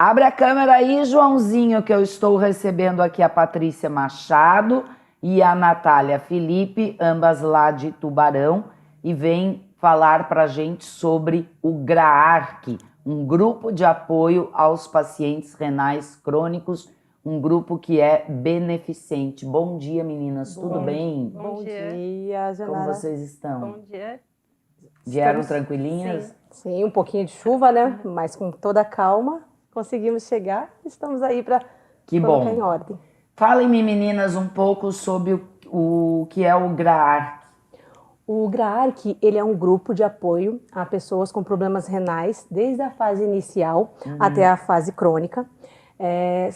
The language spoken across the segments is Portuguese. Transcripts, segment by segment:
Abre a câmera aí, Joãozinho, que eu estou recebendo aqui a Patrícia Machado e a Natália Felipe, ambas lá de Tubarão, e vem falar para a gente sobre o GRAARC, um grupo de apoio aos pacientes renais crônicos, um grupo que é beneficente. Bom dia, meninas, tudo bem? Bom dia, Janara. Como vocês estão? Bom dia. Vieram tranquilinhas? Sim, um pouquinho de chuva, né? Mas com toda a calma conseguimos chegar. Estamos aí para colocar em ordem. Falem-me, meninas, um pouco sobre o que é o GRAARC. O GRAARC, ele é um grupo de apoio a pessoas com problemas renais, desde a fase inicial até a fase crônica. É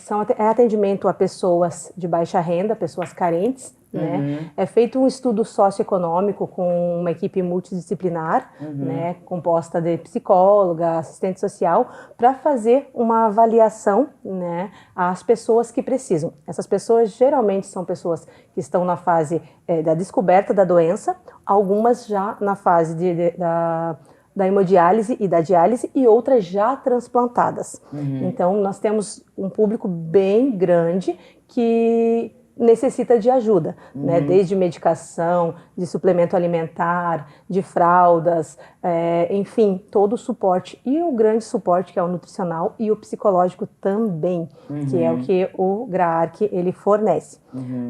atendimento a pessoas de baixa renda, pessoas carentes, né? É feito um estudo socioeconômico com uma equipe multidisciplinar, né? Composta de psicóloga, assistente social, para fazer uma avaliação, né? Às pessoas que precisam. Essas pessoas geralmente são pessoas que estão na fase da descoberta da doença, algumas já na fase da hemodiálise e da diálise e outras já transplantadas. Então, nós temos um público bem grande que necessita de ajuda, né? Desde medicação, de suplemento alimentar, de fraldas, enfim, todo o suporte. E o grande suporte que é o nutricional e o psicológico também, que é o que o GRAARC ele fornece.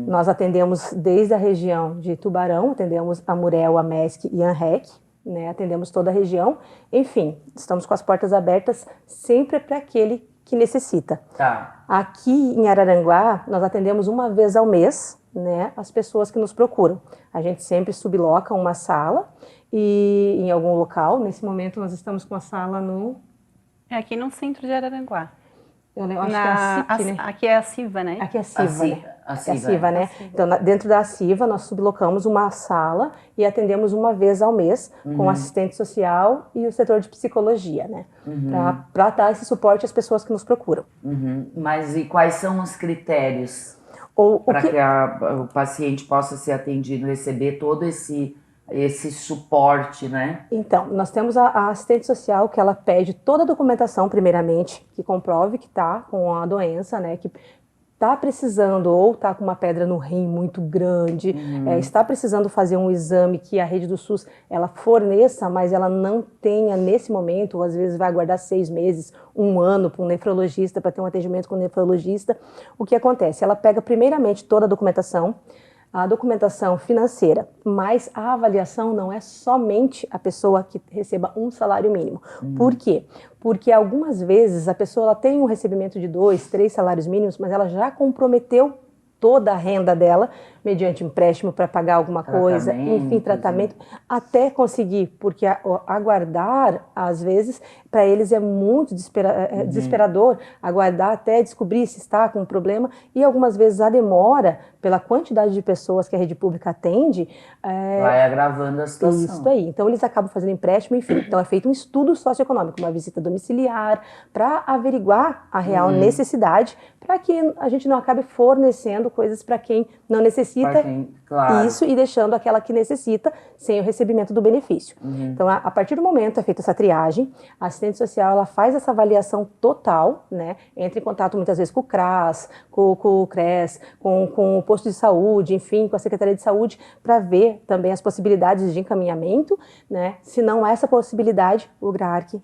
Nós atendemos desde a região de Tubarão, atendemos a Murel, a MESC e a ANREC, né? Atendemos toda a região, enfim, estamos com as portas abertas sempre para aquele que necessita. Aqui em Araranguá, nós atendemos uma vez ao mês, né, as pessoas que nos procuram. A gente sempre subloca uma sala e em algum local. Nesse momento nós estamos com a sala no... É aqui no centro de Araranguá. Eu acho que é a CIC, né? Aqui é a CIVA, né? Aqui é a CIVA, né? A CIVA, né? Então, dentro da CIVA, nós sublocamos uma sala e atendemos uma vez ao mês com assistente social e o setor de psicologia, né? Para dar esse suporte às pessoas que nos procuram. Mas e quais são os critérios para que o paciente possa ser atendido, receber todo esse suporte, né? Então, nós temos a assistente social que ela pede toda a documentação, primeiramente, que comprove que está com a doença, né? Que está precisando ou está com uma pedra no rim muito grande, está precisando fazer um exame que a rede do SUS ela forneça, mas ela não tenha nesse momento, ou às vezes vai aguardar 6 meses, 1 ano para um nefrologista, para ter um atendimento com um nefrologista. O que acontece? Ela pega primeiramente toda a documentação financeira, mas a avaliação não é somente a pessoa que receba um salário mínimo. Por quê? Porque algumas vezes a pessoa ela tem um recebimento de 2, 3 salários mínimos, mas ela já comprometeu toda a renda dela, mediante empréstimo para pagar alguma coisa, enfim, tratamento, até conseguir, porque aguardar, às vezes, para eles é muito desesperador, aguardar até descobrir se está com um problema, e algumas vezes a demora, pela quantidade de pessoas que a rede pública atende, vai agravando a situação. Isso aí, então eles acabam fazendo empréstimo, enfim, então é feito um estudo socioeconômico, uma visita domiciliar, para averiguar a real necessidade, para que a gente não acabe fornecendo coisas para quem não necessita, isso, e deixando aquela que necessita sem o recebimento do benefício. Então, a partir do momento é feita essa triagem, a assistente social ela faz essa avaliação total, né? Entra em contato muitas vezes com o CRAS, com o CRES, com o posto de saúde, enfim, com a Secretaria de Saúde, para ver também as possibilidades de encaminhamento, né? Se não há essa possibilidade, o GRAARC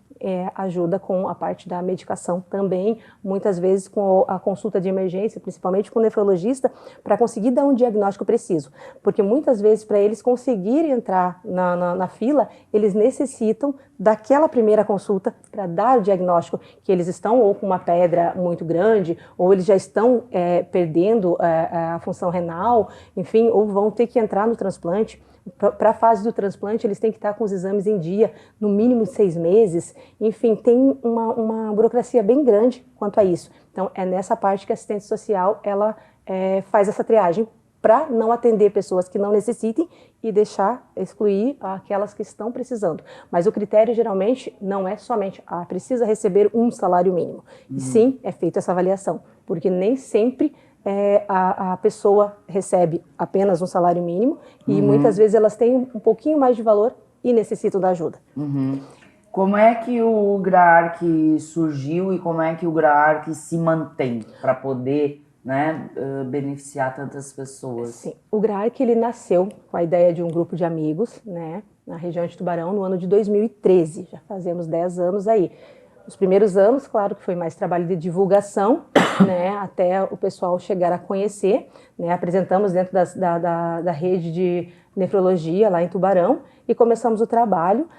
ajuda com a parte da medicação também, muitas vezes com a consulta de emergência, principalmente com o nefrologista, para conseguir dar um diagnóstico preciso. Porque muitas vezes, para eles conseguirem entrar na fila, eles necessitam daquela primeira consulta para dar o diagnóstico que eles estão ou com uma pedra muito grande, ou eles já estão perdendo a função renal, enfim, ou vão ter que entrar no transplante. Para a fase do transplante, eles têm que estar com os exames em dia, no mínimo 6 meses. Enfim, tem uma burocracia bem grande quanto a isso. Então, é nessa parte que a assistente social ela faz essa triagem para não atender pessoas que não necessitem e excluir aquelas que estão precisando. Mas o critério, geralmente, não é somente precisa receber um salário mínimo. E sim, é feita essa avaliação, porque nem sempre a pessoa recebe apenas um salário mínimo e muitas vezes elas têm um pouquinho mais de valor e necessitam da ajuda. Como é que o GRAARC surgiu e como é que o GRAARC se mantém para poder, né, beneficiar tantas pessoas? Sim, o GRAARC ele nasceu com a ideia de um grupo de amigos, né, na região de Tubarão no ano de 2013, já fazemos 10 anos aí. Os primeiros anos, claro que foi mais trabalho de divulgação, né, até o pessoal chegar a conhecer, né, apresentamos dentro da rede de nefrologia lá em Tubarão e começamos o trabalho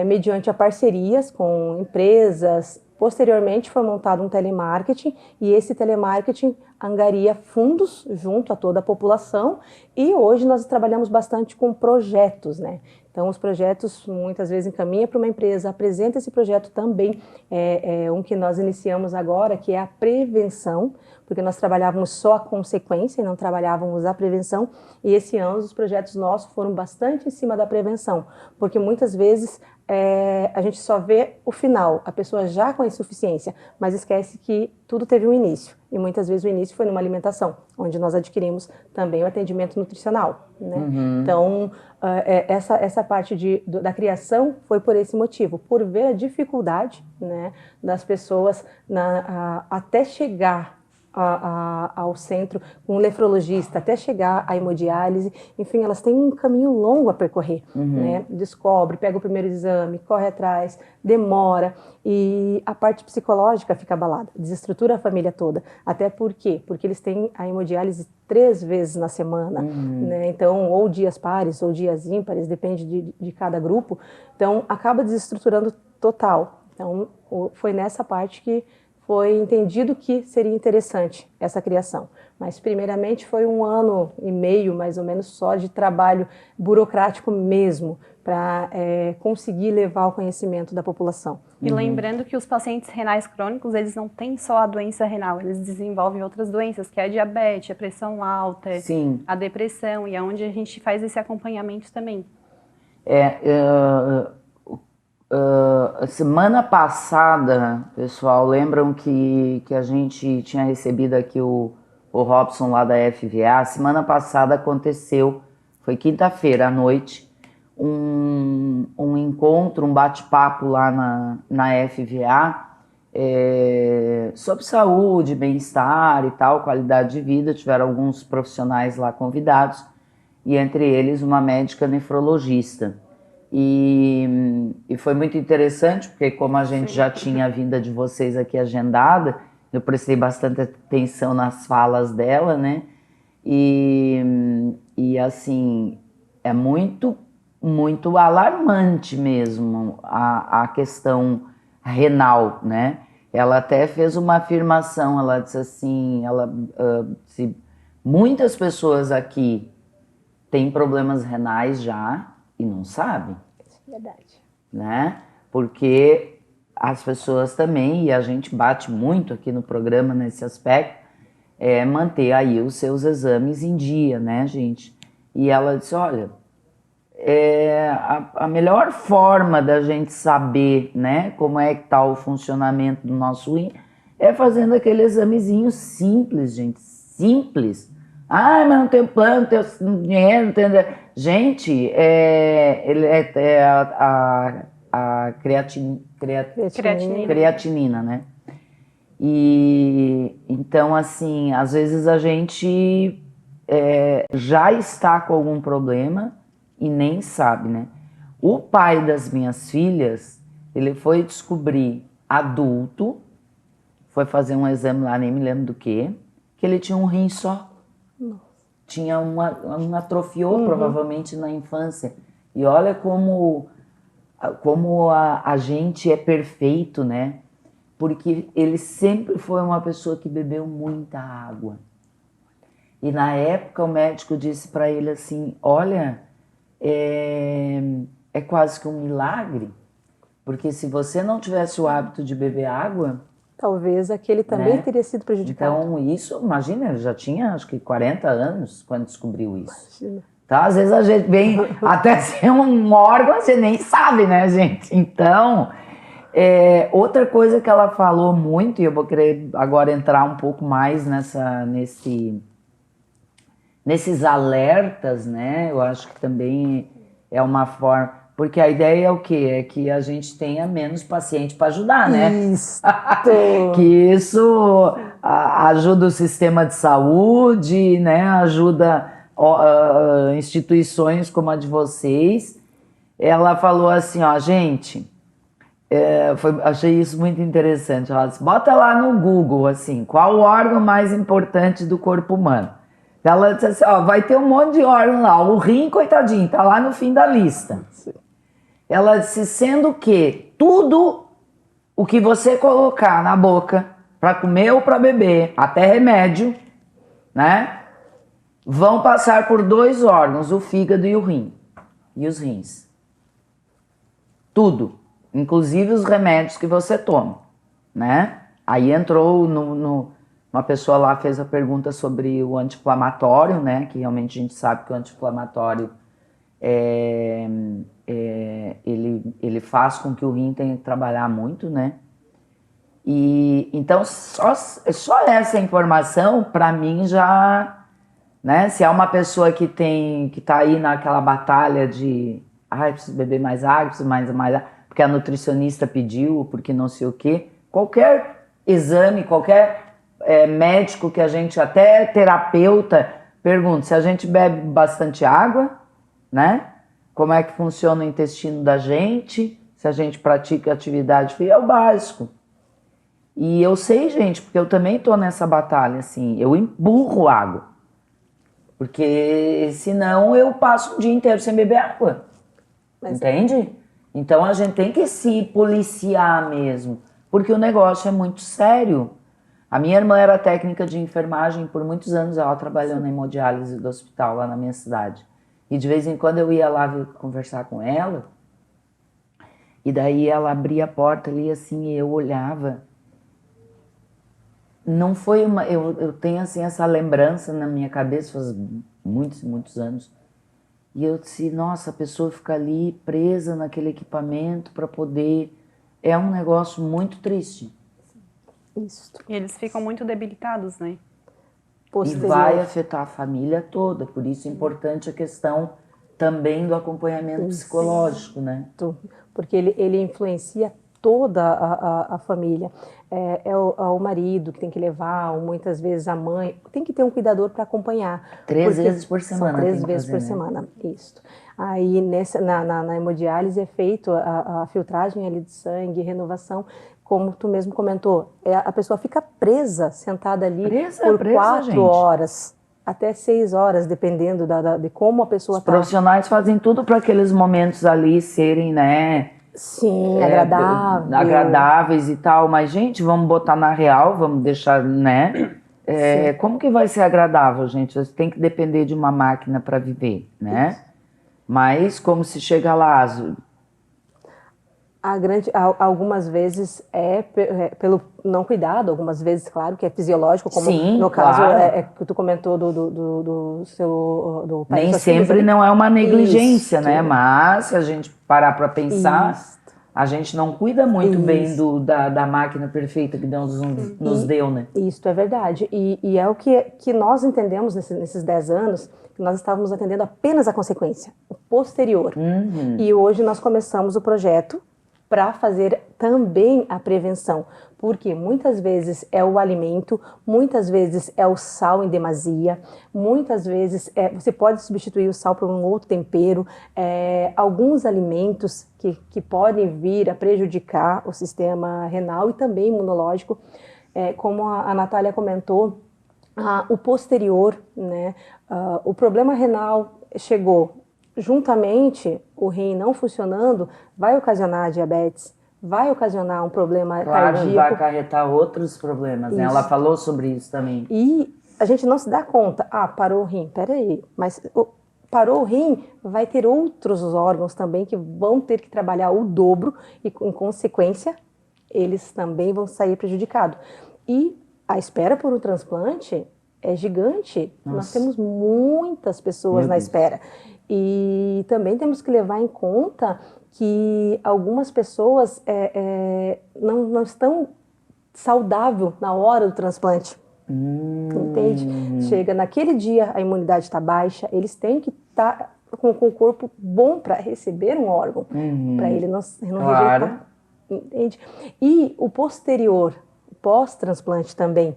mediante a parcerias com empresas. Posteriormente foi montado um telemarketing e esse telemarketing angaria fundos junto a toda a população e hoje nós trabalhamos bastante com projetos, né? Então os projetos muitas vezes encaminha para uma empresa, apresenta esse projeto também, um que nós iniciamos agora, que é a prevenção, porque nós trabalhávamos só a consequência e não trabalhávamos a prevenção, e esse ano os projetos nossos foram bastante em cima da prevenção, porque muitas vezes a gente só vê o final, a pessoa já com a insuficiência, mas esquece que tudo teve um início, e muitas vezes o início foi numa alimentação, onde nós adquirimos também o atendimento nutricional, né? Então, essa parte da criação foi por esse motivo, por ver a dificuldade, né, das pessoas até chegar ao centro, com um nefrologista, até chegar à hemodiálise, enfim, elas têm um caminho longo a percorrer, né? Descobre, pega o primeiro exame, corre atrás, demora, e a parte psicológica fica abalada, desestrutura a família toda. Até por quê? Porque eles têm a hemodiálise 3 vezes na semana, né? Então, ou dias pares, ou dias ímpares, depende de cada grupo, então acaba desestruturando total. Então, foi nessa parte que foi entendido que seria interessante essa criação. Mas, primeiramente, foi 1 ano e meio, mais ou menos, só de trabalho burocrático mesmo, para conseguir levar o conhecimento da população. E lembrando que os pacientes renais crônicos, eles não têm só a doença renal, eles desenvolvem outras doenças, que é a diabetes, a pressão alta, Sim. a depressão, e é onde a gente faz esse acompanhamento também. Semana passada, pessoal, lembram que a gente tinha recebido aqui o Robson lá da FVA? Semana passada aconteceu, foi quinta-feira à noite, um encontro, um bate-papo lá na FVA sobre saúde, bem-estar e tal, qualidade de vida. Tiveram alguns profissionais lá convidados e entre eles uma médica nefrologista. E foi muito interessante, porque como a gente já tinha a vinda de vocês aqui agendada, eu prestei bastante atenção nas falas dela, né? E assim, é muito, muito alarmante mesmo a questão renal, né? Ela até fez uma afirmação, ela disse assim, se muitas pessoas aqui têm problemas renais já, e não sabe, Verdade, né? Porque as pessoas também, e a gente bate muito aqui no programa nesse aspecto, manter aí os seus exames em dia, né, gente? E ela disse, olha, a melhor forma da gente saber, né, como é que tá o funcionamento do nosso rim é fazendo aquele examezinho simples, gente, simples. Ah, mas não tenho plano, não tenho dinheiro, não tenho... Gente, a creatinina, né? E então, assim, às vezes a gente já está com algum problema e nem sabe, né? O pai das minhas filhas, ele foi descobrir adulto, foi fazer um exame lá, nem me lembro do que ele tinha um rim só. Tinha uma atrofiou provavelmente na infância. E olha como a gente é perfeito, né? Porque ele sempre foi uma pessoa que bebeu muita água. E na época o médico disse para ele assim, olha, é quase que um milagre, porque se você não tivesse o hábito de beber água... Talvez aquele também teria sido prejudicado. Então, isso, imagina, ele já tinha acho que 40 anos quando descobriu isso. Imagina. Tá? Às vezes a gente vem até ser um órgão, você nem sabe, né, gente? Então, outra coisa que ela falou muito, e eu vou querer agora entrar um pouco mais nesses alertas, né? Eu acho que também é uma forma... Porque a ideia é o quê? É que a gente tenha menos paciente para ajudar, né? Isso. Que isso ajuda o sistema de saúde, né? Ajuda instituições como a de vocês. Ela falou assim, ó, gente, achei isso muito interessante. Ela disse, bota lá no Google, assim, qual o órgão mais importante do corpo humano? Ela disse assim, ó, vai ter um monte de órgão lá. O rim, coitadinho, tá lá no fim da lista. Ela disse, sendo que tudo o que você colocar na boca para comer ou para beber, até remédio, né, vão passar por 2 órgãos, o fígado e o rim, e os rins. Tudo, inclusive os remédios que você toma, né? Aí entrou uma pessoa lá fez a pergunta sobre o anti-inflamatório, né, que realmente a gente sabe que o anti-inflamatório ele faz com que o rim tenha que trabalhar muito, né? E então só essa informação para mim já, né? Se é uma pessoa que tá aí naquela batalha de, preciso beber mais água, preciso mais água, porque a nutricionista pediu, porque não sei o quê. Qualquer exame, qualquer médico que a gente, até terapeuta, pergunta se a gente bebe bastante água, né? Como é que funciona o intestino da gente, se a gente pratica atividade física, é o básico. E eu sei, gente, porque eu também tô nessa batalha, assim, eu empurro água. Porque senão eu passo o dia inteiro sem beber água. Entende? Então a gente tem que se policiar mesmo, porque o negócio é muito sério. A minha irmã era técnica de enfermagem, por muitos anos ela trabalhou na hemodiálise do hospital lá na minha cidade. E de vez em quando eu ia lá conversar com ela, e daí ela abria a porta ali assim, e eu olhava. Não foi eu tenho assim essa lembrança na minha cabeça faz muitos, muitos anos. E eu disse, nossa, a pessoa fica ali presa naquele equipamento para poder... É um negócio muito triste. Isso. E eles ficam muito debilitados, né? E vai afetar a família toda, por isso é importante a questão também do acompanhamento psicológico, né? Porque ele influencia toda a família. É o marido que tem que levar, ou muitas vezes a mãe. Tem que ter um cuidador para acompanhar. 3 vezes por semana. São 3 vezes por semana, isso. Aí na hemodiálise é feito a filtragem ali de sangue, renovação. Como tu mesmo comentou, a pessoa fica presa, sentada ali por 4 horas, até 6 horas, dependendo de como a pessoa está. Os profissionais fazem tudo para aqueles momentos ali serem, né? Sim, agradáveis e tal. Mas, gente, vamos botar na real, vamos deixar, né? Como que vai ser agradável, gente? Você tem que depender de uma máquina para viver, né? Isso. Mas como se chega lá... Algumas vezes pelo não cuidado, algumas vezes, claro, que é fisiológico, como sim, no caso claro. Que tu comentou do seu pai. Nem sempre não é uma negligência, né? Mas se a gente parar para pensar, a gente não cuida muito bem da máquina perfeita que Deus nos deu, né? Isso é verdade. E é o que nós entendemos nesses 10 anos, que nós estávamos atendendo apenas a consequência, o posterior. E hoje nós começamos o projeto para fazer também a prevenção, porque muitas vezes é o alimento, muitas vezes é o sal em demasia, muitas vezes você pode substituir o sal por um outro tempero, alguns alimentos que podem vir a prejudicar o sistema renal e também imunológico, como a Natália comentou, o posterior, né? O problema renal chegou. Juntamente, o rim não funcionando vai ocasionar diabetes, vai ocasionar um problema cardíaco. Vai acarretar outros problemas, né? Ela falou sobre isso também. E a gente não se dá conta. Parou o rim, peraí, mas parou o rim, vai ter outros órgãos também que vão ter que trabalhar o dobro e, em consequência, eles também vão sair prejudicados. E a espera por um transplante é gigante. Nossa. Nós temos muitas pessoas na espera. E também temos que levar em conta que algumas pessoas não estão saudáveis na hora do transplante. Entende? Chega naquele dia, a imunidade está baixa, eles têm que estar com o corpo bom para receber um órgão, para ele não rejeitar. Entende? E o posterior, pós-transplante também.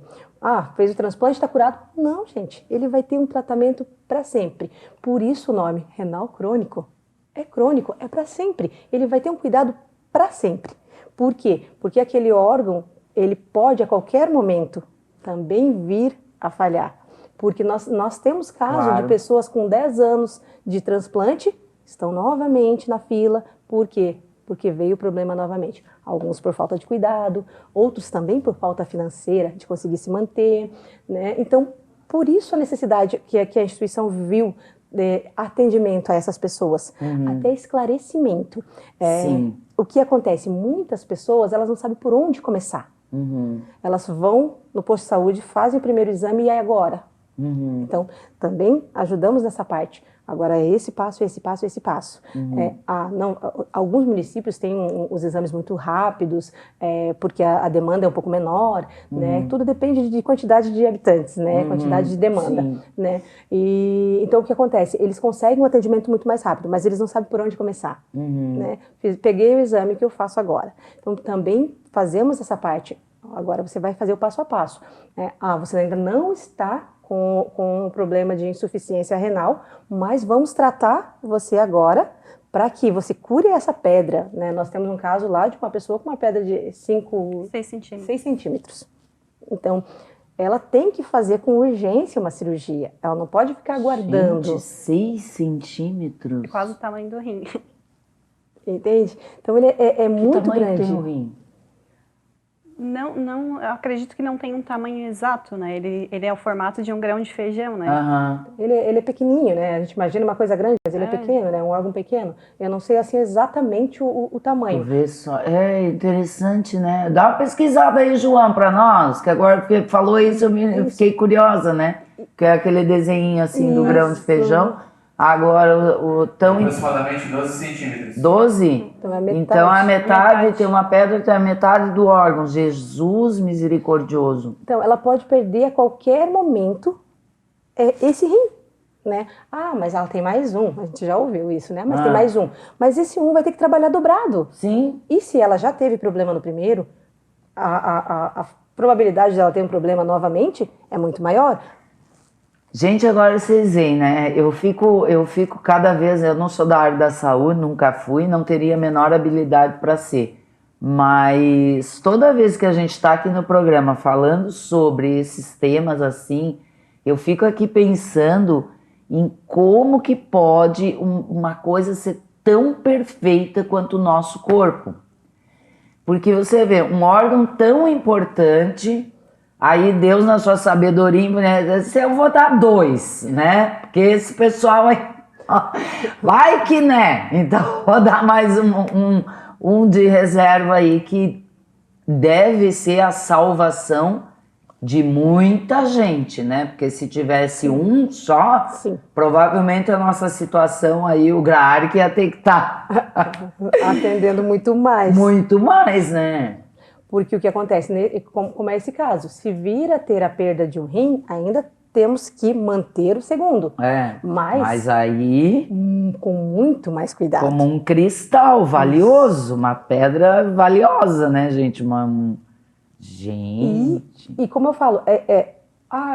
Fez o transplante, está curado? Não, gente. Ele vai ter um tratamento para sempre. Por isso o nome renal crônico. É crônico, é para sempre. Ele vai ter um cuidado para sempre. Por quê? Porque aquele órgão, ele pode a qualquer momento também vir a falhar. Porque nós temos casos de pessoas com 10 anos de transplante, estão novamente na fila. Por quê? Porque veio o problema novamente. Alguns por falta de cuidado, outros também por falta financeira de conseguir se manter, né? Então, por isso a necessidade que a instituição viu de atendimento a essas pessoas, até esclarecimento. O que acontece? Muitas pessoas, elas não sabem por onde começar. Elas vão no posto de saúde, fazem o primeiro exame e é agora. Então, também ajudamos nessa parte. Agora, esse passo, esse passo, esse passo. Alguns municípios têm os exames muito rápidos, porque a demanda é um pouco menor, né? Tudo depende de quantidade de habitantes, né? Quantidade de demanda, né? E, então, o que acontece? Eles conseguem um atendimento muito mais rápido, mas eles não sabem por onde começar, né? Peguei o exame que eu faço agora. Então, também fazemos essa parte. Agora, você vai fazer o passo a passo. Você ainda não está com um problema de insuficiência renal, mas vamos tratar você agora para que você cure essa pedra, né? Nós temos um caso lá de uma pessoa com uma pedra de 6 centímetros. Então, ela tem que fazer com urgência uma cirurgia. Ela não pode ficar aguardando. Gente, 6 centímetros? É quase o tamanho do rim. Entende? Então, ele é muito grande. Tem o rim? Não, eu acredito que não tem um tamanho exato, né? Ele é o formato de um grão de feijão, né? Ele é pequenininho, né? A gente imagina uma coisa grande, mas ele é pequeno, né? Um órgão pequeno. Eu não sei, assim, exatamente o tamanho. Vê só. É interessante, né? Dá uma pesquisada aí, João, para nós, que agora que falou isso, eu fiquei curiosa, né? Que é aquele desenho, assim, do grão de feijão. Agora, aproximadamente 12 centímetros. 12? Então, é metade. Então, a metade tem uma pedra que é a metade do órgão. Jesus misericordioso. Então, ela pode perder a qualquer momento esse rim, né? Mas ela tem mais um. A gente já ouviu isso, né? Mas tem mais um. Mas esse um vai ter que trabalhar dobrado. Sim. E se ela já teve problema no primeiro, a probabilidade de ela ter um problema novamente é muito maior. Gente, agora vocês veem, né? Eu fico cada vez... Eu não sou da área da saúde, nunca fui, não teria a menor habilidade para ser. Mas toda vez que a gente está aqui no programa falando sobre esses temas assim, eu fico aqui pensando em como que pode uma coisa ser tão perfeita quanto o nosso corpo. Porque você vê, um órgão tão importante... Aí Deus, na sua sabedoria, né, eu vou dar 2, né? Porque esse pessoal vai que, né? Então, vou dar mais um de reserva aí, que deve ser a salvação de muita gente, né? Porque se tivesse um só, provavelmente a nossa situação aí, o Graari que ia ter que estar atendendo muito mais. Muito mais, né? Porque o que acontece, como é esse caso, se vir a ter a perda de um rim, ainda temos que manter o segundo. Mas aí... com muito mais cuidado. Como um cristal valioso, uma pedra valiosa, né, gente? Gente... E como eu falo,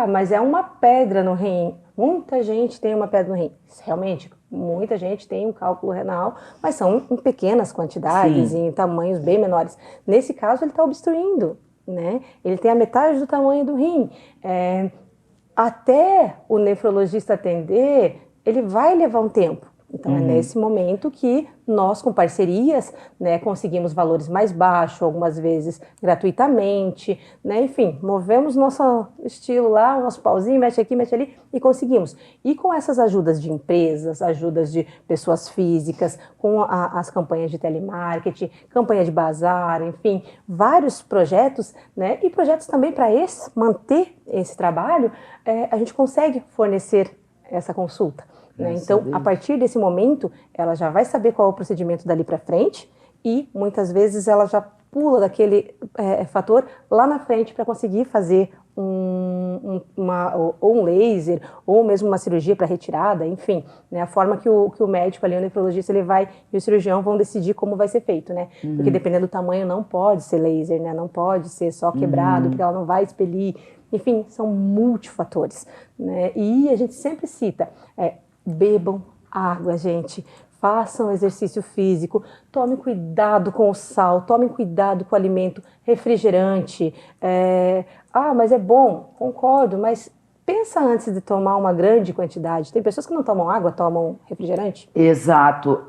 mas é uma pedra no rim. Muita gente tem uma pedra no rim. Realmente, muita gente tem um cálculo renal, mas são em pequenas quantidades, em tamanhos bem menores. Nesse caso, ele está obstruindo, né? Ele tem a metade do tamanho do rim. Até o nefrologista atender, ele vai levar um tempo. Então, é nesse momento que nós, com parcerias, né, conseguimos valores mais baixos, algumas vezes gratuitamente, né? Enfim, movemos nosso estilo lá, o nosso pauzinho, mexe aqui, mexe ali, e conseguimos. E com essas ajudas de empresas, ajudas de pessoas físicas, com as campanhas de telemarketing, campanha de bazar, enfim, vários projetos, né? E projetos também para manter esse trabalho, a gente consegue fornecer essa consulta. Né? Então, a partir desse momento, ela já vai saber qual é o procedimento dali para frente e, muitas vezes, ela já pula daquele fator lá na frente para conseguir fazer um ou um laser, ou mesmo uma cirurgia para retirada, enfim, né, a forma que o médico ali, o nefrologista, ele vai, e o cirurgião vão decidir como vai ser feito, né? Porque dependendo do tamanho não pode ser laser, né? Não pode ser só quebrado, porque ela não vai expelir. Enfim, são multifatores, né? E a gente sempre cita, bebam água, gente. Façam exercício físico, tomem cuidado com o sal, tomem cuidado com o alimento refrigerante. Mas é bom, concordo, mas pensa antes de tomar uma grande quantidade. Tem pessoas que não tomam água, tomam refrigerante. Exato.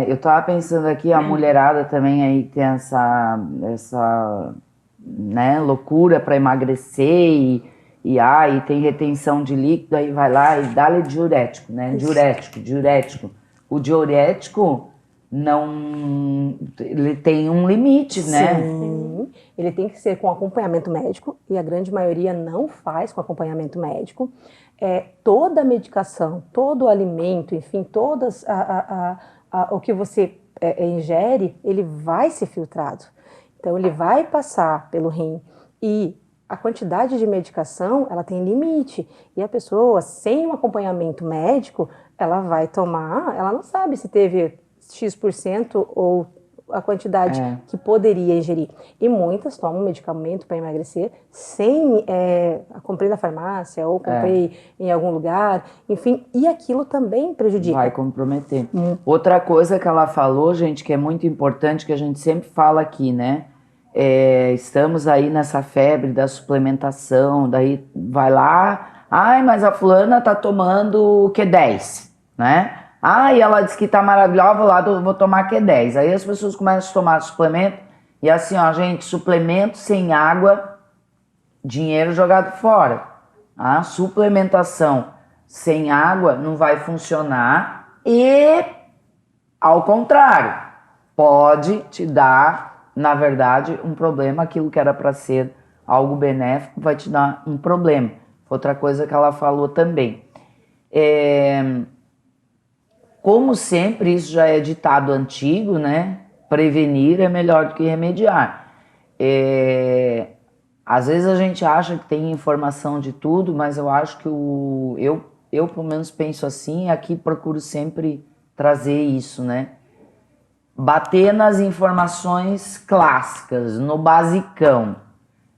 Eu tava pensando aqui, a mulherada também aí tem essa né, loucura para emagrecer e tem retenção de líquido, aí vai lá e dá-lhe diurético, né? Diurético. O diurético ele tem um limite, né? Sim, ele tem que ser com acompanhamento médico, e a grande maioria não faz com acompanhamento médico. Toda a medicação, todo o alimento, enfim, o que você ingere, ele vai ser filtrado. Então, ele vai passar pelo rim, e a quantidade de medicação, ela tem limite. E a pessoa, sem um acompanhamento médico, ela vai tomar, ela não sabe se teve X% ou a quantidade que poderia ingerir. E muitas tomam medicamento para emagrecer sem comprei na farmácia ou comprei em algum lugar, enfim, e aquilo também prejudica. Vai comprometer. Outra coisa que ela falou, gente, que é muito importante, que a gente sempre fala aqui, né? Estamos aí nessa febre da suplementação, daí vai lá, mas a fulana tá tomando Q10, né? E ela disse que tá maravilhosa, vou tomar Q10. Aí as pessoas começam a tomar suplemento, e assim, ó, gente, suplemento sem água, dinheiro jogado fora. A suplementação sem água não vai funcionar, e ao contrário, pode te dar, na verdade, um problema. Aquilo que era para ser algo benéfico vai te dar um problema. Outra coisa que ela falou também. Como sempre, isso já é ditado antigo, né? Prevenir é melhor do que remediar. Às vezes a gente acha que tem informação de tudo, mas eu acho que eu pelo menos penso assim, e aqui procuro sempre trazer isso, né? Bater nas informações clássicas, no basicão.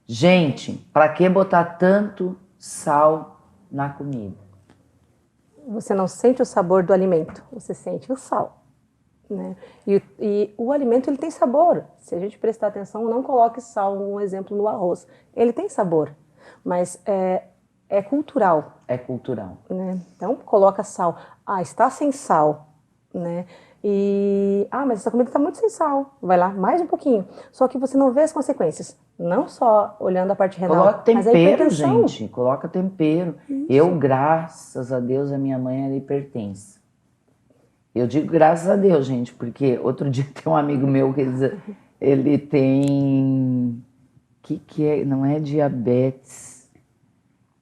Gente, para que botar tanto sal na comida? Você não sente o sabor do alimento, você sente o sal, né? E o alimento, ele tem sabor. Se a gente prestar atenção, não coloque sal, um exemplo, no arroz. Ele tem sabor, mas é cultural. É cultural. Né? Então, coloca sal. Está sem sal, né? Mas essa comida está muito sem sal. Vai lá, mais um pouquinho. Só que você não vê as consequências. Não só olhando a parte renal, coloca tempero, mas a hipertensão. gente. Coloca tempero. Eu, graças a Deus, a minha mãe era hipertensa. Eu digo graças a Deus, gente, porque outro dia tem um amigo meu que ele tem... que é? Não é diabetes.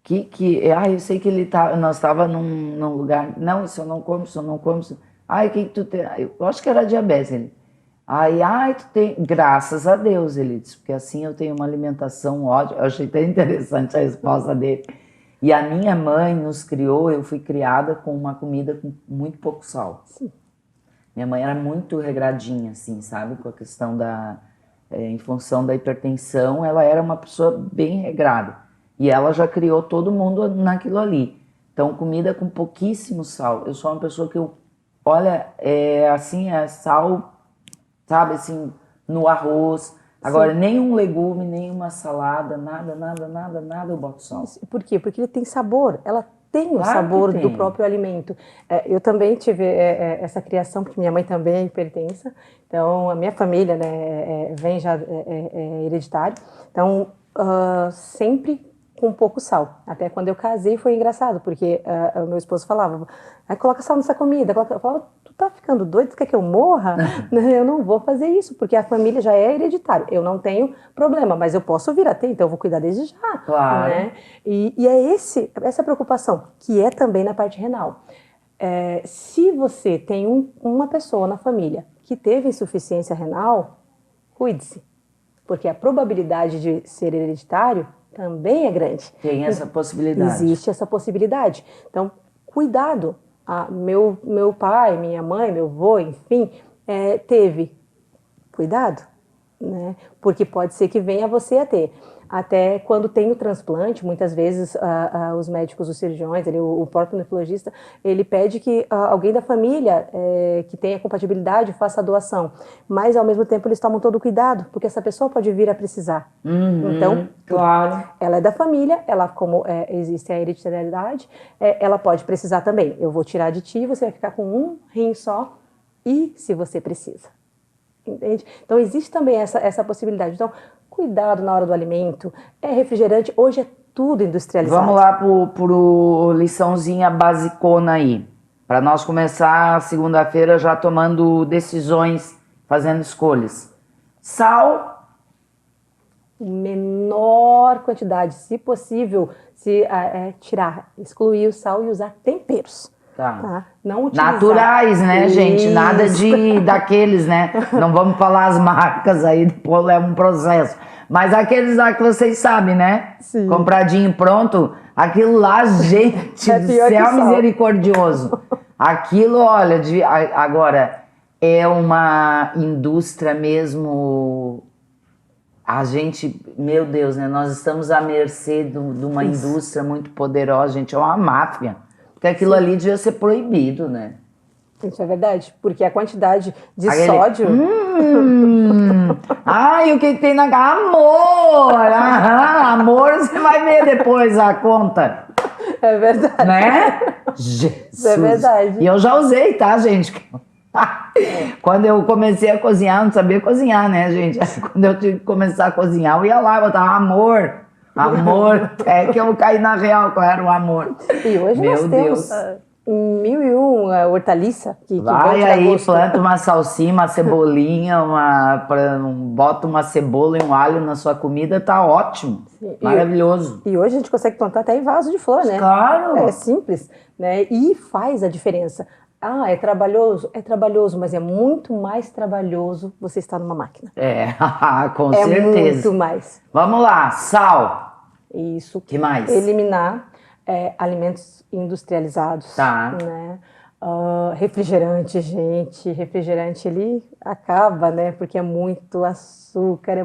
Eu sei que nós estávamos num lugar... Não, isso eu não como, isso eu não como. O que tu tem? Eu acho que era diabetes. Ele. Tu tem. Graças a Deus, ele disse, porque assim eu tenho uma alimentação ótima. Eu achei tão interessante a resposta dele. E a minha mãe nos criou, eu fui criada com uma comida com muito pouco sal. Sim. Minha mãe era muito regradinha, assim, sabe? Com a questão em função da hipertensão, ela era uma pessoa bem regrada. E ela já criou todo mundo naquilo ali. Então, comida com pouquíssimo sal. Eu sou uma pessoa que olha, sal, sabe, assim, no arroz. Agora, nenhum legume, nenhuma salada, nada eu boto sal. Por quê? Porque ele tem sabor. Ela tem o Claro sabor que tem. do próprio alimento. Eu também tive essa criação, porque minha mãe também é hipertensa. Então, a minha família, né, vem já hereditário. Então, sempre com pouco sal. Até quando eu casei foi engraçado, porque o meu esposo falava, coloca sal nessa comida. Eu falava, tu tá ficando doido, tu quer que eu morra? Eu não vou fazer isso, porque a família já é hereditária. Eu não tenho problema, mas eu posso vir a ter, então eu vou cuidar desde já. Claro. Né? E é essa preocupação, que é também na parte renal. Se você tem uma pessoa na família que teve insuficiência renal, cuide-se. Porque a probabilidade de ser hereditário também é grande. Tem essa possibilidade. Existe essa possibilidade. Então, cuidado. Meu pai, minha mãe, meu avô, enfim, teve. Cuidado, né? Porque pode ser que venha você a ter. Até quando tem o transplante, muitas vezes os médicos, os cirurgiões, o próprio nefrologista, ele pede que alguém da família que tenha compatibilidade faça a doação. Mas, ao mesmo tempo, eles tomam todo o cuidado, porque essa pessoa pode vir a precisar. Então, claro. ela é da família, como existe a hereditariedade, ela pode precisar também. Eu vou tirar de ti, você vai ficar com um rim só, e se você precisa. Entende? Então, existe também essa possibilidade. Então, cuidado na hora do alimento, refrigerante, hoje é tudo industrializado. Vamos lá pro liçãozinha basicona aí, para nós começar a segunda-feira já tomando decisões, fazendo escolhas. Sal, menor quantidade, se possível, tirar, excluir o sal e usar temperos. tá. Não utilizar. Naturais, né, gente? Nada daqueles, né? Não vamos falar as marcas aí, depois leva um processo. Mas aqueles lá que vocês sabem, né? Sim. Compradinho pronto, aquilo lá, gente do céu misericordioso. Aquilo, olha, agora, é uma indústria mesmo. A gente, meu Deus, né? Nós estamos à mercê de uma indústria muito poderosa, gente. É uma máfia. Porque aquilo ali devia ser proibido, né? Isso é verdade, porque a quantidade de sódio... Ai, o que tem na... Amor! Amor, você vai ver depois a conta. É verdade. Né? Jesus. É verdade. E eu já usei, tá, gente? Quando eu comecei a cozinhar, eu não sabia cozinhar, né, gente? Quando eu tive que começar a cozinhar, eu ia lá, eu botava amor, que eu caí na real, qual era o amor. E hoje Meu nós temos Deus. 1001 hortaliça. Vai aí, planta uma salsinha, uma cebolinha, bota uma cebola e um alho na sua comida, tá ótimo. Sim. Maravilhoso. E hoje a gente consegue plantar até em vaso de flor, né? Claro. É simples, né? E faz a diferença. É trabalhoso, mas é muito mais trabalhoso você estar numa máquina. Com certeza. É muito mais. Vamos lá, sal. Isso. Que mais? Eliminar alimentos industrializados. Tá. Né? Refrigerante, gente. Refrigerante, ele acaba, né? Porque é muito açúcar,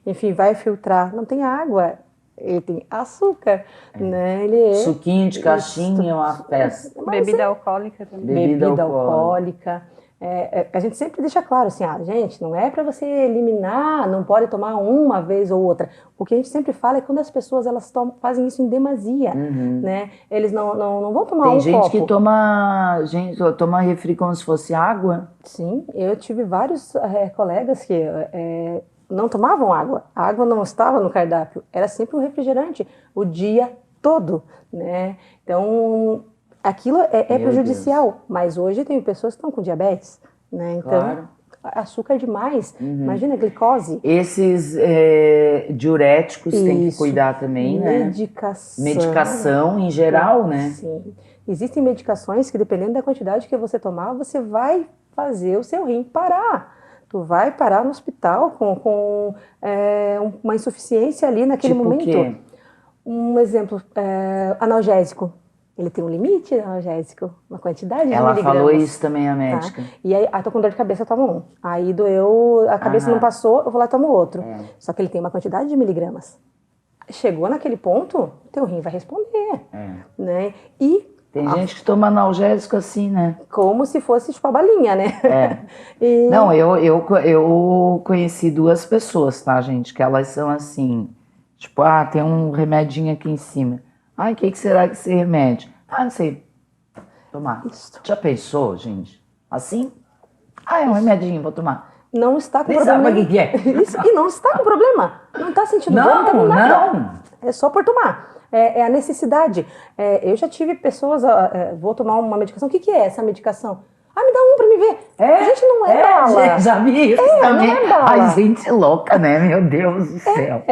Enfim, vai filtrar. Não tem água. Ele tem açúcar, né? Suquinho de caixinha é uma festa. Bebida alcoólica também. Bebida alcoólica. A gente sempre deixa claro assim, gente, não é para você eliminar, não pode tomar uma vez ou outra. O que a gente sempre fala é quando as pessoas fazem isso em demasia, né? Eles não vão tomar um copo. Tem gente que toma refri como se fosse água. Sim, eu tive vários colegas que não tomavam água. A água não estava no cardápio, era sempre um refrigerante o dia todo, né? Então, aquilo é prejudicial. Deus. Mas hoje tem pessoas que estão com diabetes, né? Então, claro. Açúcar demais. Imagina a glicose. Esses diuréticos tem que cuidar também, Medicação. né? Medicação em geral, né? Sim. Existem medicações que, dependendo da quantidade que você tomar, você vai fazer o seu rim parar. Tu vai parar no hospital com uma insuficiência ali naquele momento. Quê? Um exemplo, analgésico. Ele tem um limite analgésico, uma quantidade de miligramas. Ela falou isso também, a médica. Tá? E aí, tô com dor de cabeça, eu tomo um. Aí doeu, a cabeça não passou, eu vou lá e tomo outro. Só que ele tem uma quantidade de miligramas. Chegou naquele ponto, teu rim vai responder. Né? E tem gente que toma analgésico assim, né? Como se fosse tipo a balinha, né? Não, eu conheci 2 pessoas, tá, gente? Que elas são assim, tipo, tem um remedinho aqui em cima. O que será que esse remédio? Não sei. Tomar. Isso. Já pensou, gente? Assim? É um remedinho, vou tomar. Não está com nem problema. Sabe o que é? Isso, e não está com problema. Não está sentindo dor, não está com nada. Não. É só por tomar. É a necessidade. Eu já tive pessoas, vou tomar uma medicação. O que é essa medicação? Me dá um pra me ver. A gente não é bala. Gente, já vi isso também. Não é bala. Ai, gente louca, né? Meu Deus do céu.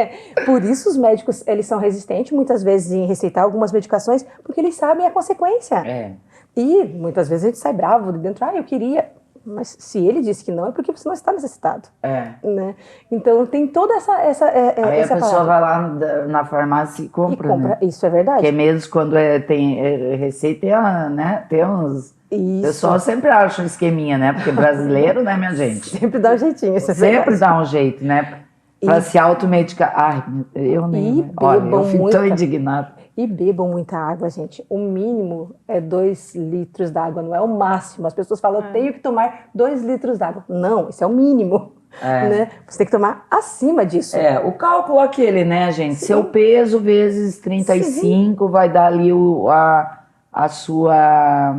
Por isso os médicos, eles são resistentes muitas vezes em receitar algumas medicações, porque eles sabem a consequência. E muitas vezes a gente sai bravo de dentro. Eu queria. Mas se ele disse que não, é porque você não está necessitado, É. né? Então tem toda essa Aí a essa pessoa palavra. vai lá na farmácia e E compra, compra, né? isso é verdade. Porque mesmo quando tem receita, né? Tem uns... O Isso. pessoal sempre acha um esqueminha, né? Porque brasileiro, né, minha gente? Sempre dá um jeitinho, isso é Sempre verdade. dá um jeito, né? Pra se automedicar. Ai, eu nem... E Olha, eu bebam fico tão muita- indignada. E bebam muita água, gente. O mínimo é 2 litros d'água, não é o máximo. As pessoas falam, eu tenho que tomar 2 litros d'água. Não, isso é o mínimo, né? Você tem que tomar acima disso. É, o cálculo é aquele, né, gente? Sim. Seu peso vezes 35 vai dar ali a sua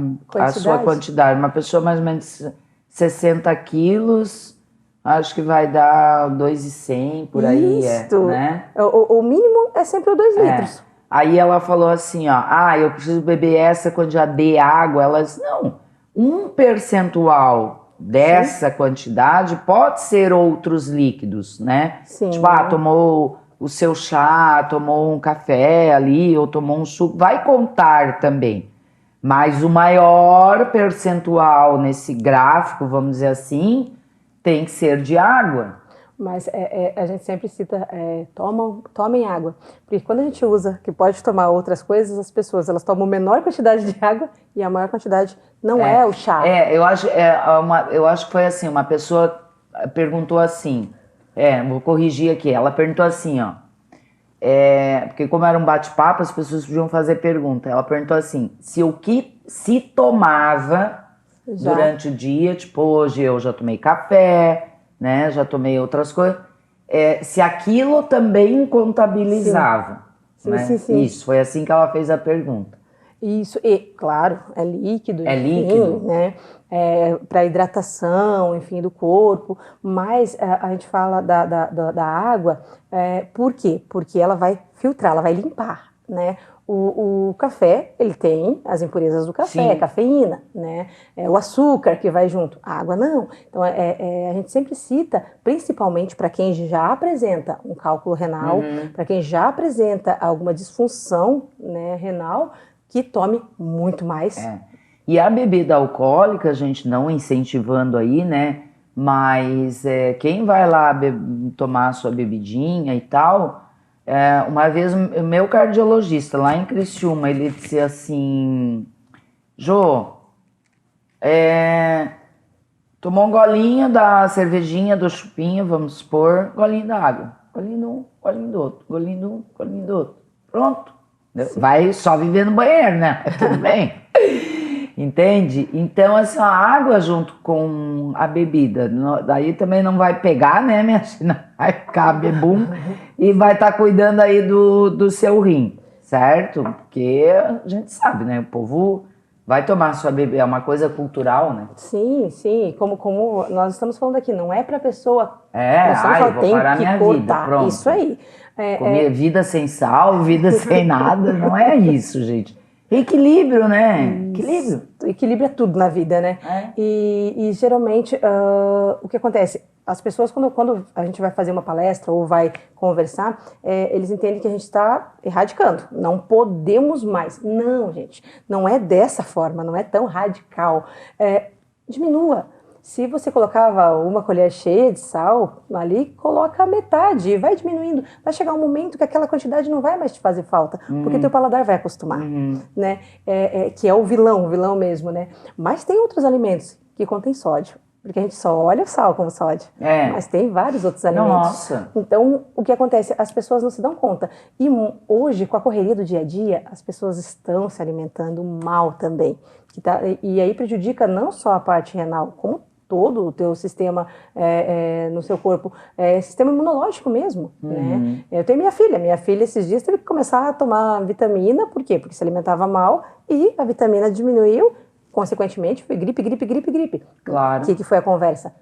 quantidade. Uma pessoa mais ou menos 60 quilos, acho que vai dar 2,100 por aí, Isto. né? O mínimo é sempre o 2 litros. Aí ela falou assim, ó, eu preciso beber essa quantidade de água. Ela disse, não, um percentual dessa quantidade pode ser outros líquidos, né? Sim. Tipo, tomou o seu chá, tomou um café ali, ou tomou um suco, vai contar também. Mas o maior percentual nesse gráfico, vamos dizer assim, tem que ser de água. Mas a gente sempre cita, tomem água. Porque quando a gente usa, que pode tomar outras coisas, as pessoas elas tomam menor quantidade de água e a maior quantidade não é o chá. Eu acho que foi assim, uma pessoa perguntou assim, vou corrigir aqui, ela perguntou assim, ó, porque como era um bate-papo, as pessoas podiam fazer pergunta. Ela perguntou assim, se o que se tomava durante o dia, tipo, hoje eu já tomei café, né, já tomei outras coisas, se aquilo também contabilizava. Sim. Né? Sim. Isso, foi assim que ela fez a pergunta. Isso, e claro, é líquido, líquido, né? Para hidratação, enfim, do corpo, mas a gente fala da água, por quê? Porque ela vai filtrar, ela vai limpar, né? O café, ele tem as impurezas do café, cafeína, né? O açúcar que vai junto, a água não. Então, a gente sempre cita, principalmente para quem já apresenta um cálculo renal, para quem já apresenta alguma disfunção, né, renal, que tome muito mais. E a bebida alcoólica, a gente não incentivando aí, né? Mas quem vai lá tomar a sua bebidinha e tal... uma vez o meu cardiologista lá em Criciúma, ele disse assim, Jô, tomou um golinho da cervejinha, do chupinho, vamos supor, golinho da água, golinho de um, golinho do outro, golinho de um, golinho do outro, pronto. Sim. Vai só viver no banheiro, né? Tudo bem. Entende? Então, assim, a água junto com a bebida, daí também não vai pegar, né, minha filha? Vai ficar bebum e vai estar cuidando aí do seu rim, certo? Porque a gente sabe, né? O povo vai tomar sua bebida, é uma coisa cultural, né? Sim. Como nós estamos falando aqui, não é pra pessoa... vou parar minha vida, pronto. Isso aí. Comer vida sem sal, vida sem nada, não é isso, gente. Equilíbrio, né? Equilíbrio. Equilíbrio é tudo na vida, né? E geralmente, o que acontece? As pessoas, quando a gente vai fazer uma palestra ou vai conversar, eles entendem que a gente está erradicando. Não podemos mais. Não, gente. Não é dessa forma, não é tão radical. Diminua. Se você colocava uma colher cheia de sal ali, coloca a metade e vai diminuindo. Vai chegar um momento que aquela quantidade não vai mais te fazer falta, porque teu paladar vai acostumar, né? Que é o vilão mesmo, né? Mas tem outros alimentos que contêm sódio, porque a gente só olha o sal como sódio, mas tem vários outros alimentos. Nossa. Então, o que acontece? As pessoas não se dão conta. E hoje, com a correria do dia a dia, as pessoas estão se alimentando mal também. E aí prejudica não só a parte renal, como todo o teu sistema no seu corpo, sistema imunológico mesmo, né? Eu tenho minha filha esses dias teve que começar a tomar vitamina, por quê? Porque se alimentava mal e a vitamina diminuiu, consequentemente foi gripe. Claro. O que foi a conversa?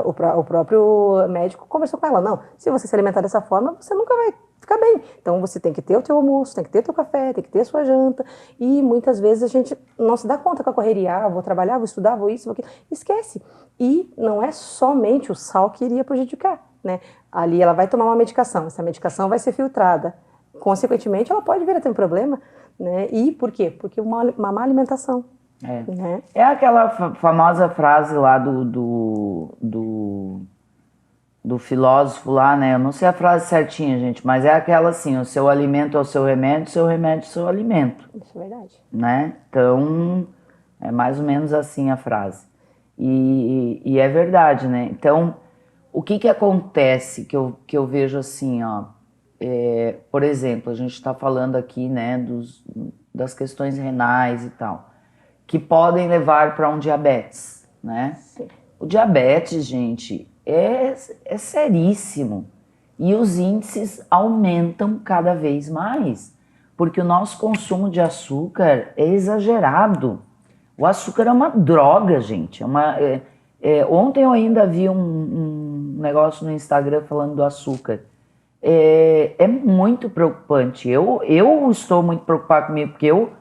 O próprio médico conversou com ela, não, se você se alimentar dessa forma, você nunca vai ficar bem. Então você tem que ter o teu almoço, tem que ter o teu café, tem que ter a sua janta. E muitas vezes a gente não se dá conta com a correria, vou trabalhar, vou estudar, vou isso, vou aquilo. Esquece. E não é somente o sal que iria prejudicar, né? Ali ela vai tomar uma medicação, essa medicação vai ser filtrada. Consequentemente, ela pode vir a ter um problema, né? E por quê? Porque uma má alimentação. né? É aquela famosa frase lá do filósofo lá, né? Eu não sei a frase certinha, gente, mas é aquela assim: o seu alimento é o seu remédio é o seu alimento, Isso é verdade. né? Então, é mais ou menos assim a frase. E é verdade, né? Então, o que que acontece que eu vejo assim, ó? Por exemplo, a gente está falando aqui, né, das questões renais e tal, que podem levar para um diabetes, né? Sim. O diabetes, gente, é seríssimo. E os índices aumentam cada vez mais, porque o nosso consumo de açúcar é exagerado. O açúcar é uma droga, gente. Ontem eu ainda vi um negócio no Instagram falando do açúcar. É muito preocupante. Eu estou muito preocupado comigo, porque eu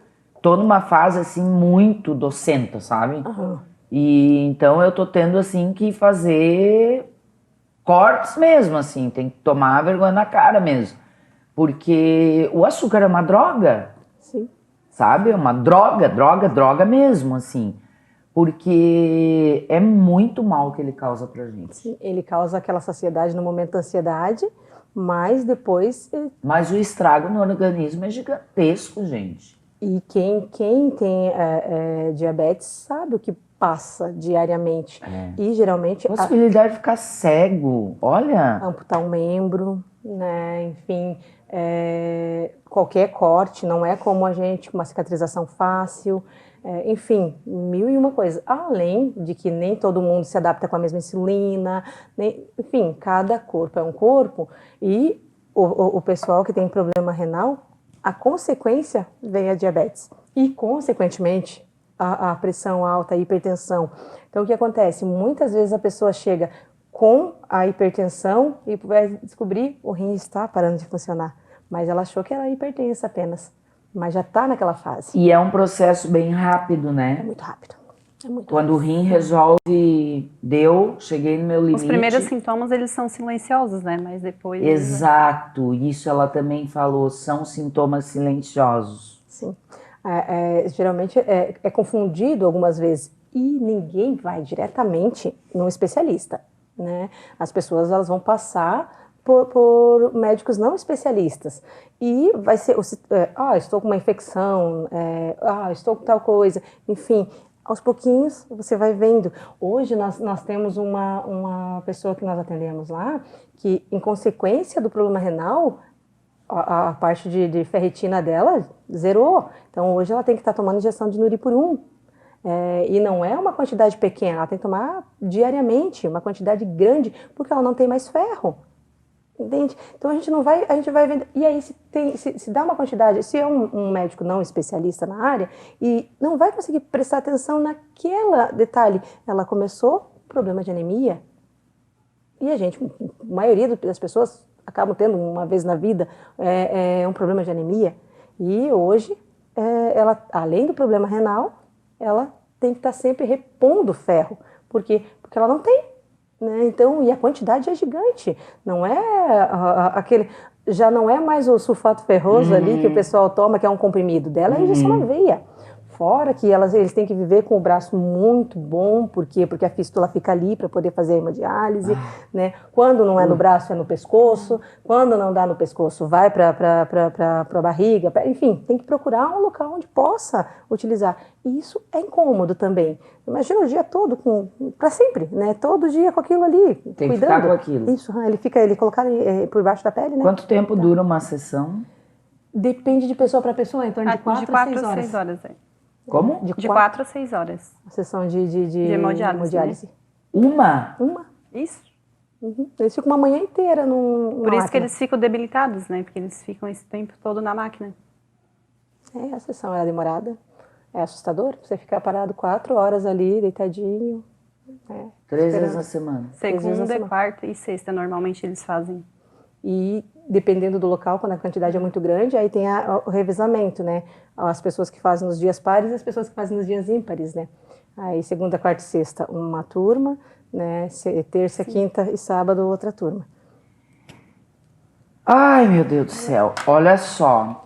tô numa fase assim muito docenta, sabe? Aham. E então eu tô tendo assim que fazer cortes mesmo, assim, tem que tomar vergonha na cara mesmo. Porque o açúcar é uma droga, Sim. sabe? É uma droga, droga mesmo, assim. Porque é muito mal que ele causa pra gente. Sim, ele causa aquela saciedade no momento da ansiedade, mas depois. Mas o estrago no organismo é gigantesco, gente. E quem tem diabetes sabe o que passa diariamente. E geralmente Possibilidade de ficar cego, olha. amputar um membro, né? Enfim, qualquer corte, não é como a gente, uma cicatrização fácil. Enfim, mil e uma coisas. Além de que nem todo mundo se adapta com a mesma insulina, enfim, cada corpo é um corpo. E o pessoal que tem problema renal, a consequência vem a diabetes. E, consequentemente, a pressão alta, a hipertensão. Então, o que acontece? Muitas vezes a pessoa chega com a hipertensão e vai descobrir o rim está parando de funcionar. Mas ela achou que era hipertensa apenas. Mas já está naquela fase. E é um processo bem rápido, É né? muito rápido. É muito Quando o rápido. rim resolve, cheguei no meu limite. Os primeiros sintomas, eles são silenciosos, né? Mas depois... Exato, isso ela também falou, são sintomas silenciosos. Sim. Geralmente é confundido algumas vezes e ninguém vai diretamente no especialista, né? As pessoas elas vão passar por médicos não especialistas e vai ser, estou com uma infecção, estou com tal coisa, enfim, aos pouquinhos você vai vendo. Hoje nós temos uma pessoa que nós atendemos lá que, em consequência do problema renal, a parte de ferritina dela zerou. Então, hoje ela tem que estar tomando injeção de Nuripurum. E não é uma quantidade pequena, ela tem que tomar diariamente, uma quantidade grande, porque ela não tem mais ferro. Entende? Então, a gente vai vendo. E aí, se dá uma quantidade, se é um médico não especialista na área, e não vai conseguir prestar atenção naquela detalhe. Ela começou problema de anemia, e a maioria das pessoas acabam tendo uma vez na vida um problema de anemia. E hoje, ela, além do problema renal, ela tem que estar sempre repondo ferro. Por quê? Porque ela não tem. Né? Então, e a quantidade é gigante. Não é aquele... Já não é mais o sulfato ferroso ali que o pessoal toma, que é um comprimido. Dela é injeção na veia. Fora que eles têm que viver com o braço muito bom, por quê? Porque a fístula fica ali para poder fazer a hemodiálise, né? Quando não é no braço, é no pescoço. Quando não dá no pescoço, vai para a barriga. Enfim, tem que procurar um local onde possa utilizar. E isso é incômodo também. Imagina o dia todo, para sempre, né? Todo dia com aquilo ali, Tem que cuidando. ficar com aquilo. Isso, ele colocar por baixo da pele, né? Quanto tempo dura uma sessão? Depende de pessoa para pessoa, em torno de 4 a 6 horas. 6 horas. Como? De 4 a 6 horas. A sessão de hemodiálise. Uma? Uma. Isso. Uhum. Eles ficam uma manhã inteira numa Por isso que máquina. eles ficam debilitados, né? Porque eles ficam esse tempo todo na máquina. A sessão é demorada. É assustador. Você ficar parado 4 horas ali, deitadinho. 3 vezes na semana. Segunda, quarta e sexta, normalmente eles fazem. E dependendo do local, quando a quantidade é muito grande, aí tem o revezamento, né? As pessoas que fazem nos dias pares e as pessoas que fazem nos dias ímpares, né? Aí segunda, quarta e sexta, uma turma, né? Terça, quinta e sábado, outra turma. Ai, meu Deus do céu. Olha só.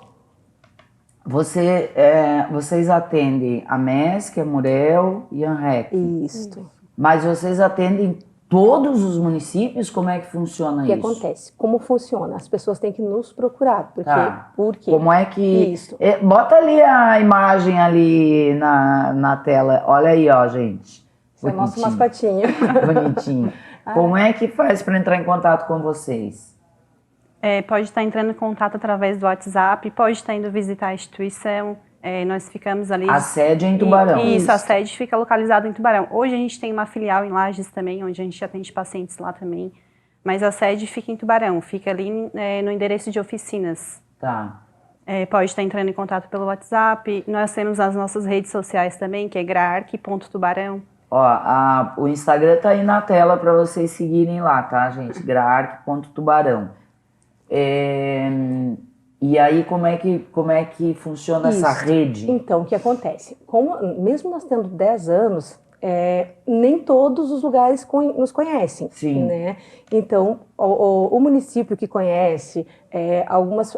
Vocês atendem a MESC, a Murel e a ANREC, Isto. mas vocês atendem todos os municípios? Como é que funciona O que isso? acontece? Como funciona? As pessoas têm que nos procurar. Porque, Tá. Por quê? Como é que... Isso. Bota ali a imagem ali na tela. Olha aí, ó, gente. Esse é o nosso Bonitinho. mascotinho. Bonitinho. Como é que faz para entrar em contato com vocês? Pode estar entrando em contato através do WhatsApp, pode estar indo visitar a instituição. Nós ficamos ali... A sede é em Tubarão. Isso, a sede fica localizada em Tubarão. Hoje a gente tem uma filial em Lages também, onde a gente atende pacientes lá também. Mas a sede fica em Tubarão, fica ali no endereço de oficinas. Tá. Pode estar entrando em contato pelo WhatsApp. Nós temos as nossas redes sociais também, que é graarc.tubarão. Ó, o Instagram tá aí na tela para vocês seguirem lá, tá, gente? graarc.tubarão. E aí, como é que funciona essa rede? Então, o que acontece? Mesmo nós tendo 10 anos, nem todos os lugares nos conhecem. Sim. Né? Então, o município que conhece,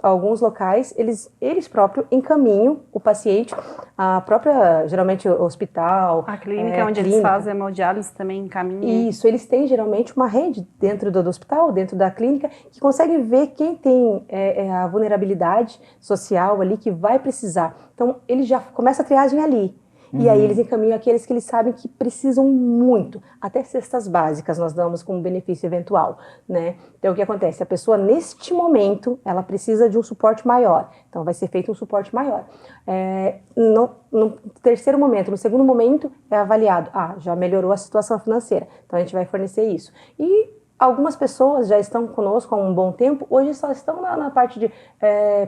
alguns locais, eles próprios encaminham o paciente, a própria, geralmente, o hospital. A clínica onde eles fazem hemodiálise também encaminha. Isso, eles têm geralmente uma rede dentro do hospital, dentro da clínica, que consegue ver quem tem a vulnerabilidade social ali, que vai precisar. Então, ele já começa a triagem ali. E aí eles encaminham aqueles que eles sabem que precisam muito. Até cestas básicas nós damos como benefício eventual, né? Então o que acontece? A pessoa neste momento, ela precisa de um suporte maior. Então vai ser feito um suporte maior. No terceiro momento, no segundo momento é avaliado. Já melhorou a situação financeira. Então a gente vai fornecer isso. E algumas pessoas já estão conosco há um bom tempo, hoje só estão na parte de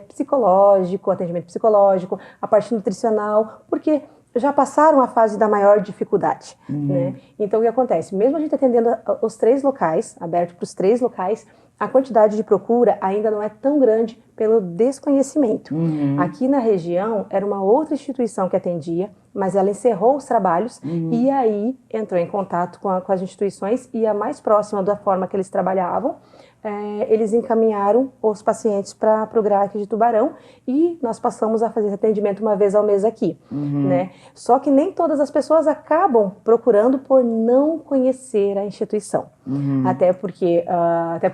psicológico, atendimento psicológico, a parte nutricional, porque já passaram a fase da maior dificuldade, né? Então, o que acontece? Mesmo a gente atendendo os 3 locais, aberto para os 3 locais, a quantidade de procura ainda não é tão grande pelo desconhecimento. Aqui na região, era uma outra instituição que atendia, mas ela encerrou os trabalhos e aí entrou em contato com as instituições e a mais próxima da forma que eles trabalhavam, eles encaminharam os pacientes para o GRAAC de Tubarão e nós passamos a fazer atendimento uma vez ao mês aqui, né? Só que nem todas as pessoas acabam procurando por não conhecer a instituição. Até por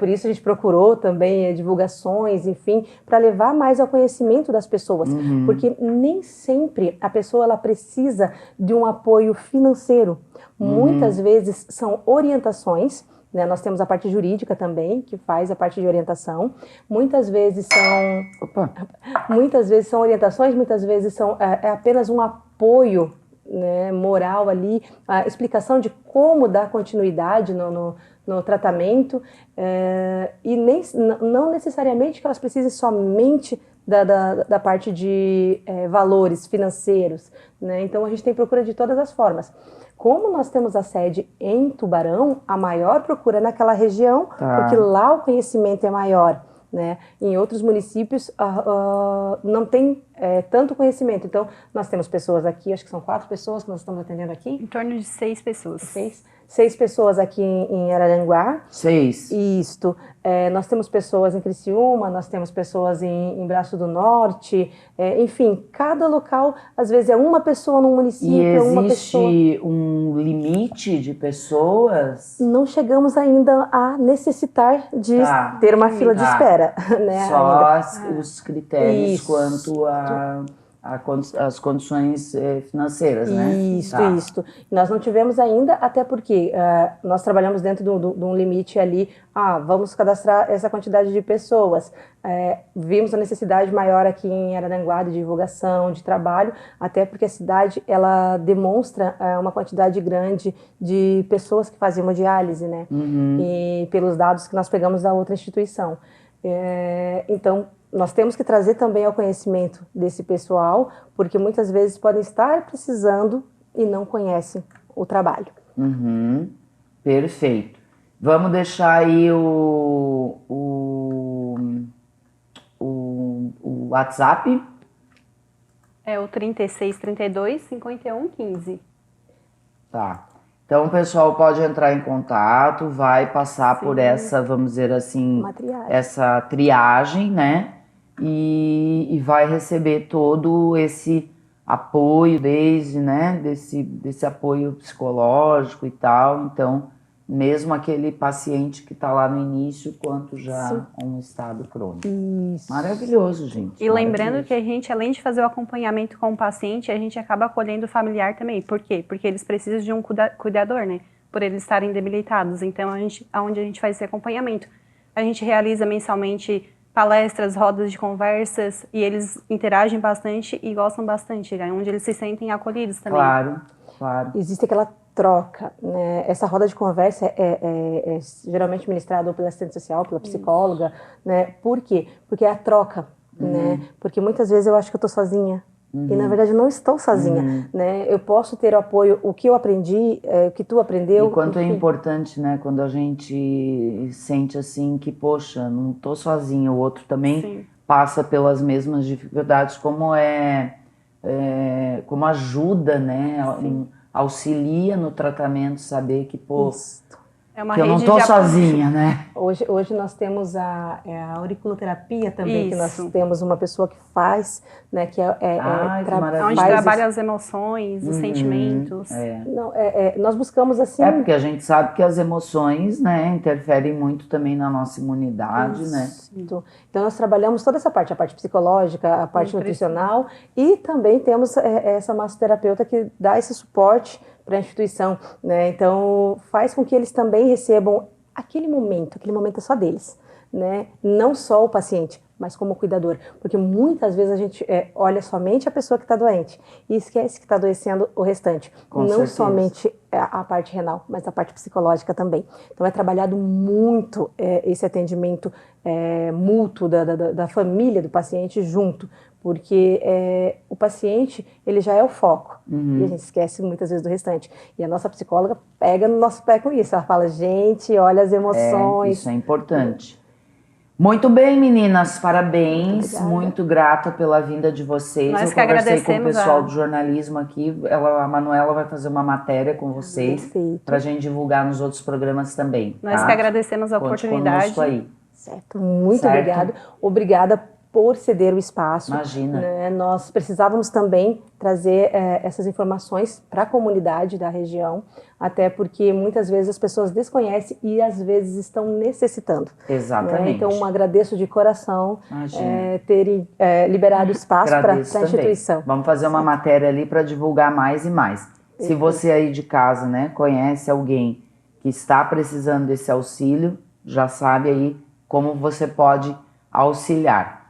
isso a gente procurou também divulgações, enfim, para levar mais ao conhecimento das pessoas, porque nem sempre a pessoa ela precisa de um apoio financeiro. Muitas vezes são orientações. Nós temos a parte jurídica também, que faz a parte de orientação. Muitas vezes são orientações, muitas vezes são apenas um apoio, né, moral ali, a explicação de como dar continuidade no tratamento, e não necessariamente que elas precisem somente da parte de valores financeiros, né? Então a gente tem procura de todas as formas. Como nós temos a sede em Tubarão, a maior procura é naquela região, porque lá o conhecimento é maior, né? Em outros municípios não tem tanto conhecimento. Então, nós temos pessoas aqui, acho que são 4 pessoas que nós estamos atendendo aqui. Em torno de 6 pessoas. 6 pessoas aqui em Araranguá. 6. Isto. Nós temos pessoas em Criciúma, nós temos pessoas em Braço do Norte, enfim, cada local, às vezes é uma pessoa num município, uma pessoa... E existe um limite de pessoas? Não chegamos ainda a necessitar de ter uma fila de espera, né? Só os critérios Isso. quanto as condições financeiras, né? Isso. Nós não tivemos ainda, até porque nós trabalhamos dentro de um limite ali, vamos cadastrar essa quantidade de pessoas. Vimos a necessidade maior aqui em Araranguá de divulgação, de trabalho, até porque a cidade, ela demonstra uma quantidade grande de pessoas que fazem hemodiálise, né? E pelos dados que nós pegamos da outra instituição. Então, nós temos que trazer também ao conhecimento desse pessoal, porque muitas vezes podem estar precisando e não conhecem o trabalho. Perfeito. Vamos deixar aí o WhatsApp. É o 36 32 51 15. Tá. Então o pessoal pode entrar em contato, vai passar por essa, vamos dizer assim, essa triagem, né? e vai receber todo esse apoio desde, né, desse apoio psicológico e tal. Então, mesmo aquele paciente que está lá no início, quanto já um estado crônico. Isso. Maravilhoso, gente. E lembrando maravilhoso. que a gente, além de fazer o acompanhamento com o paciente, a gente acaba acolhendo o familiar também. Por quê? Porque eles precisam de um cuidador, né? Por eles estarem debilitados. Então, onde a gente faz esse acompanhamento? A gente realiza mensalmente palestras, rodas de conversas, e eles interagem bastante e gostam bastante, né? Onde eles se sentem acolhidos também. Claro, claro. Existe aquela troca, né? Essa roda de conversa é geralmente ministrada pela assistente social, pela psicóloga, né? Por quê? Porque é a troca, né? Porque muitas vezes eu acho que eu estou sozinha. E na verdade eu não estou sozinha, né? Eu posso ter o apoio, o que eu aprendi, o que tu aprendeu. E quanto é enfim. importante, né, quando a gente sente assim que, poxa, não tô sozinho, o outro também Sim. passa pelas mesmas dificuldades, como ajuda, né, auxilia no tratamento, saber que, pô, Isso. É uma que eu não rede tô de apoio. sozinha, né? Hoje nós temos a auriculoterapia também, que nós Isso. temos uma pessoa que faz, né, que Ai, que maravilha. Onde faz trabalha as emoções, os sentimentos. Não, nós buscamos assim. É porque a gente sabe que as emoções, né, interferem muito também na nossa imunidade, né? Então nós trabalhamos toda essa parte, a parte psicológica, a parte nutricional, e também temos essa massoterapeuta que dá esse suporte para a instituição, né? Então faz com que eles também recebam aquele momento é só deles, né? Não só o paciente, mas como cuidador, porque muitas vezes a gente olha somente a pessoa que está doente e esquece que está adoecendo o restante. Com não certeza. somente a parte renal, mas a parte psicológica também. Então é trabalhado muito esse atendimento mútuo da família do paciente junto, porque o paciente ele já é o foco e a gente esquece muitas vezes do restante. E a nossa psicóloga pega no nosso pé com isso. Ela fala, gente, olha as emoções. Isso é importante. Muito bem, meninas, parabéns. Muito obrigada. Muito grata pela vinda de vocês. Nós Eu que conversei com o agradecemos pessoal a- do jornalismo aqui. A Manuela vai fazer uma matéria com vocês Perfeito. para a gente divulgar nos outros programas também. Nós tá? que agradecemos a Conte oportunidade. conosco aí. Certo, muito Certo. obrigada. Obrigada por ceder o espaço. Imagina. Né? Nós precisávamos também trazer essas informações para a comunidade da região, até porque muitas vezes as pessoas desconhecem e às vezes estão necessitando. Exatamente. Né? Então, agradeço de coração Imagina. terem liberado espaço para a Agradeço também. instituição. Vamos fazer uma matéria ali para divulgar mais e mais. Se você aí de casa, né, conhece alguém que está precisando desse auxílio, já sabe aí como você pode auxiliar.